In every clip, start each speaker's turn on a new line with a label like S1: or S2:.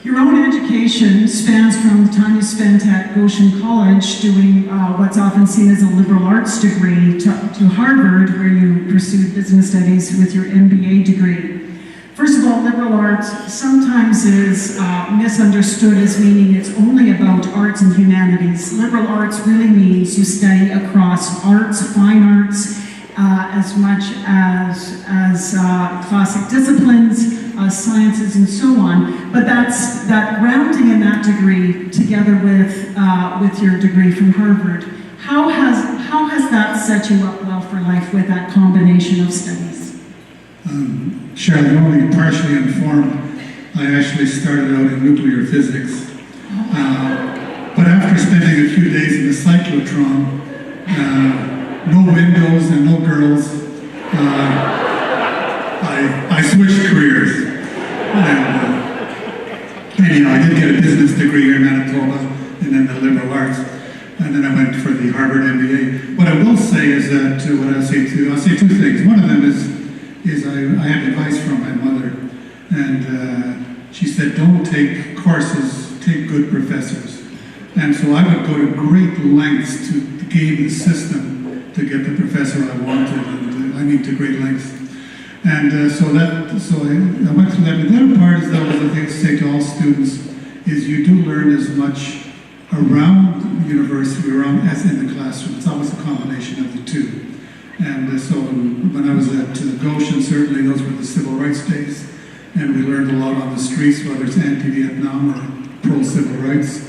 S1: Your own education spans from the time you spent at Goshen College doing what's often seen as a liberal arts degree to Harvard, where you pursued business studies with your MBA degree. First of all, liberal arts sometimes is misunderstood as meaning it's only about arts and humanities. Liberal arts really means you study across arts, fine arts, as much as classic disciplines, sciences, and so on. But that grounding in that degree, together with your degree from Harvard, how has that set you up well for life with that combination of studies?
S2: Cheryl, I'm only partially informed. I actually started out in nuclear physics. But after spending a few days in the cyclotron, no windows and no girls, I switched careers. And I did get a business degree here in Manitoba, and then the liberal arts. And then I went for the Harvard MBA. What I will say is that, I'll say two things. One of them is I had advice from my mother, and she said, don't take courses, take good professors. And so I would go to great lengths to game the system to get the professor I wanted, and I mean to great lengths. And so I went through that. But the other part is, though, what I think to say to all students is you do learn as much around university, as in the classroom. It's always a combination of the two. And so when I was at Goshen, certainly those were the civil rights days, and we learned a lot on the streets, whether it's anti-Vietnam or pro-civil rights.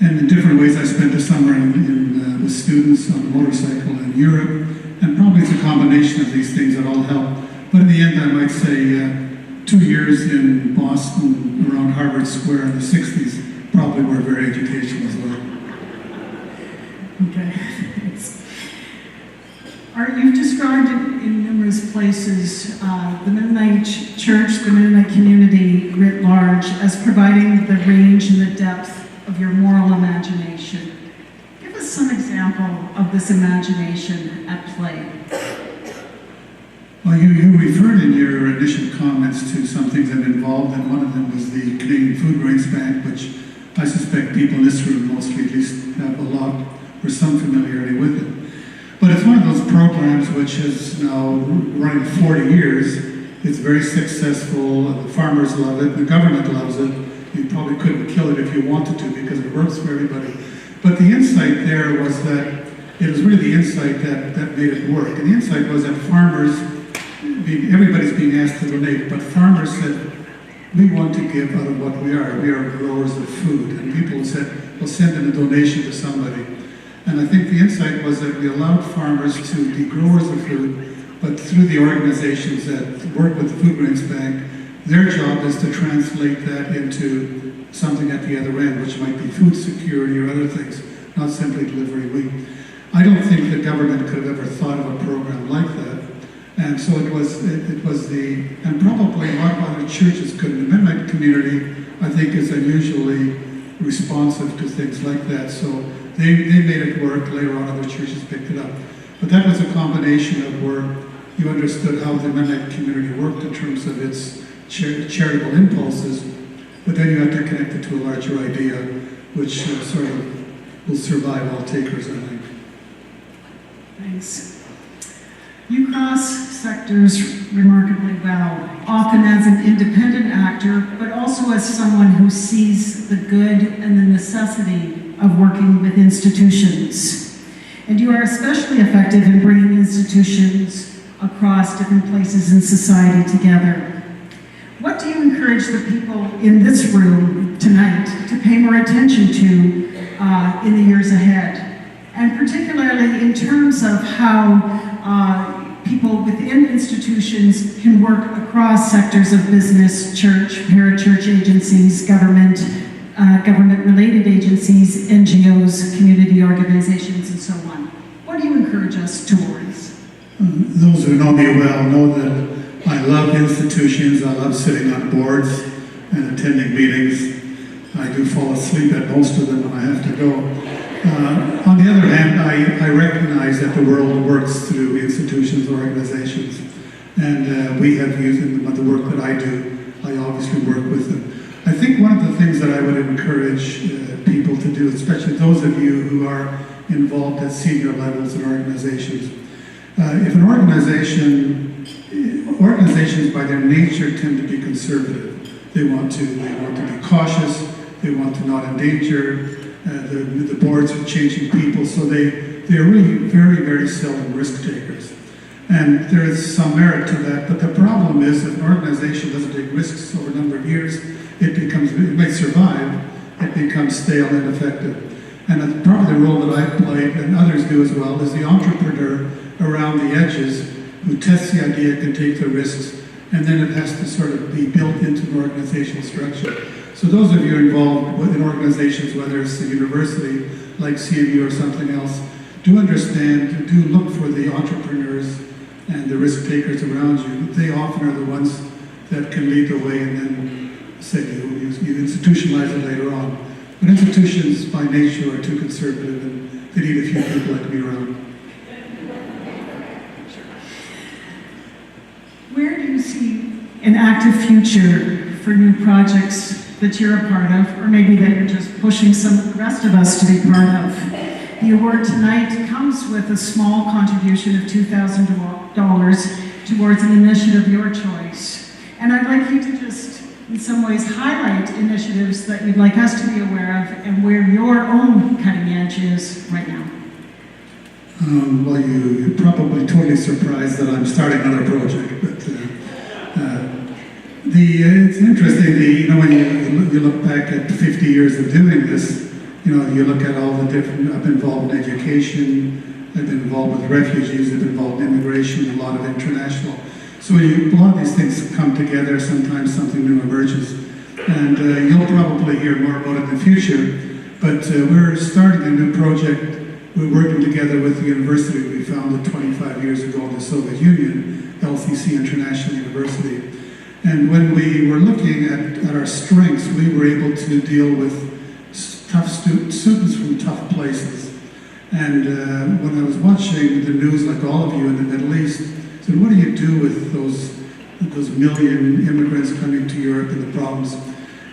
S2: And in different ways, I spent the summer with students on a motorcycle in Europe, and probably it's a combination of these things that all help. But in the end, I might say 2 years in Boston around Harvard Square in the 60s probably were very educational as well.
S1: Okay, thanks. You've described in numerous places the Mennonite Church, the Mennonite community writ large, as providing the range and the depth of your moral imagination. Give us some example of this imagination at play.
S2: Well, you referred in your initial comments to some things I'm involved in. One of them was the Canadian Food Grains Bank, which I suspect people in this room mostly at least have a lot or some familiarity with it. But it's one of those programs which is now running 40 years. It's very successful. The farmers love it. The government loves it. You probably couldn't kill it if you wanted to because it works for everybody. But the insight there was that it was really the insight that made it work. And the insight was that farmers, everybody's being asked to donate, but farmers said, we want to give out of what we are. We are growers of food. And people said, we'll send in a donation to somebody. And I think the insight was that we allowed farmers to be growers of food, but through the organizations that work with the Food Grains Bank, their job is to translate that into something at the other end, which might be food security or other things, not simply delivering wheat. I don't think the government could have ever thought of a program like that. And so it was and probably a lot of other churches couldn't. The Mennonite community, I think, is unusually responsive to things like that. So they made it work. Later on, other churches picked it up. But that was a combination of where you understood how the Mennonite community worked in terms of its charitable impulses, but then you have to connect it to a larger idea, which sort of will survive all takers, I think.
S1: Thanks. You cross sectors remarkably well, often as an independent actor, but also as someone who sees the good and the necessity of working with institutions. And you are especially effective in bringing institutions across different places in society together. What do you encourage the people in this room tonight to pay more attention to in the years ahead? And particularly in terms of how people within institutions can work across sectors of business, church, parachurch agencies, government-related agencies, NGOs, community organizations, and so on. What do you encourage us towards?
S2: Those who know me well know that I love institutions. I love sitting on boards and attending meetings. I do fall asleep at most of them when I have to go. On the other hand, I recognize that the world works through institutions, organizations, and we have used in the work that I do. I obviously work with them. I think one of the things that I would encourage people to do, especially those of you who are involved at senior levels in organizations, if an organizations by their nature tend to be conservative. They want to be cautious. They want to not endanger. The boards are changing people, so they're really very, very seldom risk takers. And there is some merit to that, but the problem is if an organization doesn't take risks over a number of years, it may survive, it becomes stale and ineffective. And probably the role that I played, and others do as well, is the entrepreneur around the edges who tests the idea, can take the risks, and then it has to sort of be built into an organizational structure. So those of you involved in organizations, whether it's a university like CMU or something else, do understand, do look for the entrepreneurs and the risk takers around you. They often are the ones that can lead the way and then say you institutionalize it later on. But institutions by nature are too conservative and they need a few people like me around.
S1: Where do you see an active future for new projects that you're a part of, or maybe that you're just pushing some of the rest of us to be part of? The award tonight comes with a small contribution of $2,000 towards an initiative of your choice. And I'd like you to just, in some ways, highlight initiatives that you'd like us to be aware of and where your own cutting edge is right now.
S2: Well, you're probably totally surprised that I'm starting another project, but it's interesting. When you look back at 50 years of doing this, you look at all the different. I've been involved in education. I've been involved with refugees. I've been involved in immigration. A lot of international. So a lot of these things come together. Sometimes something new emerges, and you'll probably hear more about it in the future. But we're starting a new project. We're working together with the university we founded 25 years ago in the Soviet Union, LCC International University. And when we were looking at our strengths, we were able to deal with tough students from tough places. And when I was watching the news, like all of you in the Middle East, I said, what do you do with those million immigrants coming to Europe and the problems?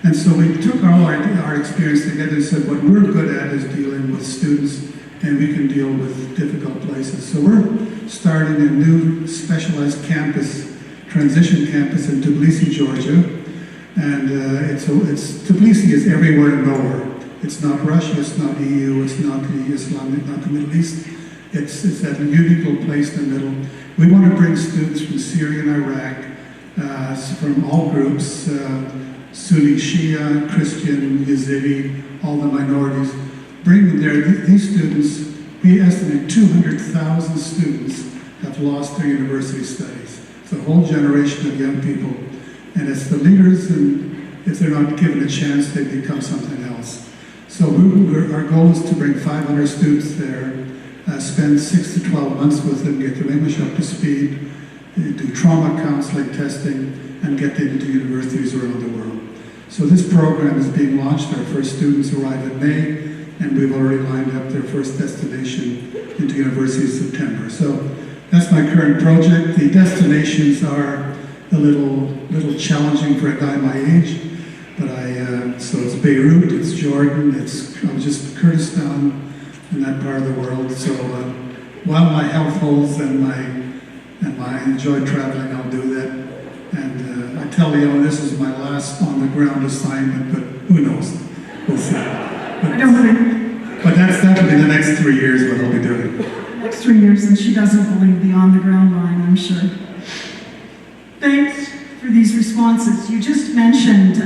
S2: And so we took all our experience together and said, what we're good at is dealing with students, and we can deal with difficult places. So we're starting a new specialized campus, transition campus in Tbilisi, Georgia. And Tbilisi is everywhere and nowhere. It's not Russia, it's not EU, it's not the Islamic, not the Middle East. It's that unique little place in the middle. We want to bring students from Syria and Iraq, from all groups, Sunni, Shia, Christian, Yazidi, all the minorities. Bring them there. These students, we estimate 200,000 students have lost their university studies. It's a whole generation of young people. And it's the leaders, and if they're not given a chance, they become something else. So our goal is to bring 500 students there, spend 6 to 12 months with them, get their English up to speed, do trauma counseling testing, and get them into universities around the world. So this program is being launched. Our first students arrive in May, and we've already lined up their first destination into university in September. So that's my current project. The destinations are a little challenging for a guy my age, but so it's Beirut, it's Jordan, it's just Kurdistan, in that part of the world. So while my health holds and I enjoy traveling, I'll do that. And I tell you, this is my last on-the-ground assignment, but who knows? We'll see. But that'll be the next 3 years what I'll be doing.
S1: The next 3 years, and she doesn't believe the on-the-ground line, I'm sure. Thanks for these responses. You just mentioned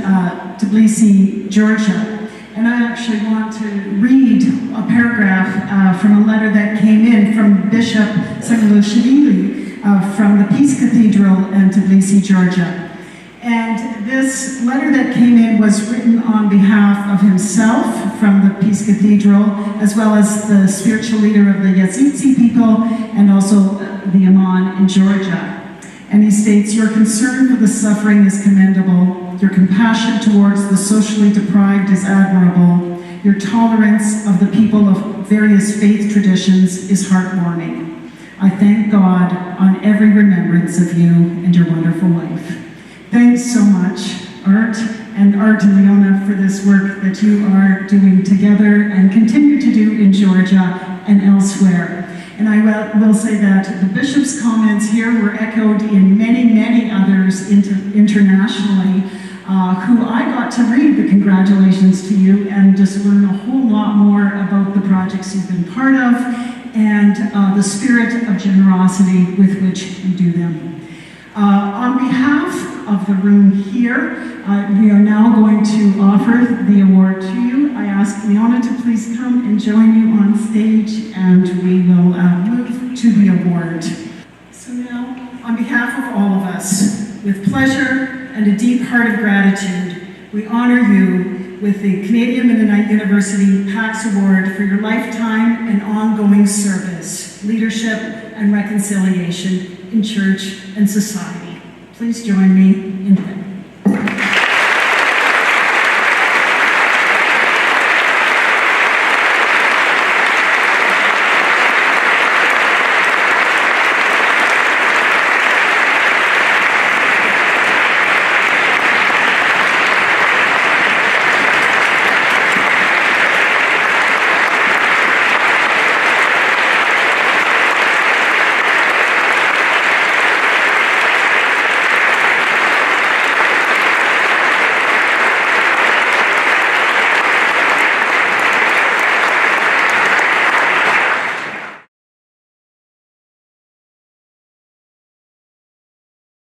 S1: Tbilisi, Georgia, and I actually want to read a paragraph from a letter that came in from Bishop Sagalashvili from the Peace Cathedral in Tbilisi, Georgia. And this letter that came in was written on behalf of himself from the Peace Cathedral, as well as the spiritual leader of the Yazidi people, and also the Imam in Georgia. And he states, your concern for the suffering is commendable. Your compassion towards the socially deprived is admirable. Your tolerance of the people of various faith traditions is heartwarming. I thank God on every remembrance of you and your wonderful life. Thanks so much. Art, and Art and Leona for this work that you are doing together and continue to do in Georgia and elsewhere. And I will say that the Bishop's comments here were echoed in many, many others internationally, who I got to read the congratulations to you and just learn a whole lot more about the projects you've been part of and the spirit of generosity with which you do them. On behalf of the room here, we are now going to offer the award to you. I ask Leona to please come and join you on stage, and we will move to the award. So now, on behalf of all of us, with pleasure and a deep heart of gratitude, we honor you with the Canadian Mennonite University PAX Award for your lifetime and ongoing service, leadership, and reconciliation in church and society. Please join me in prayer.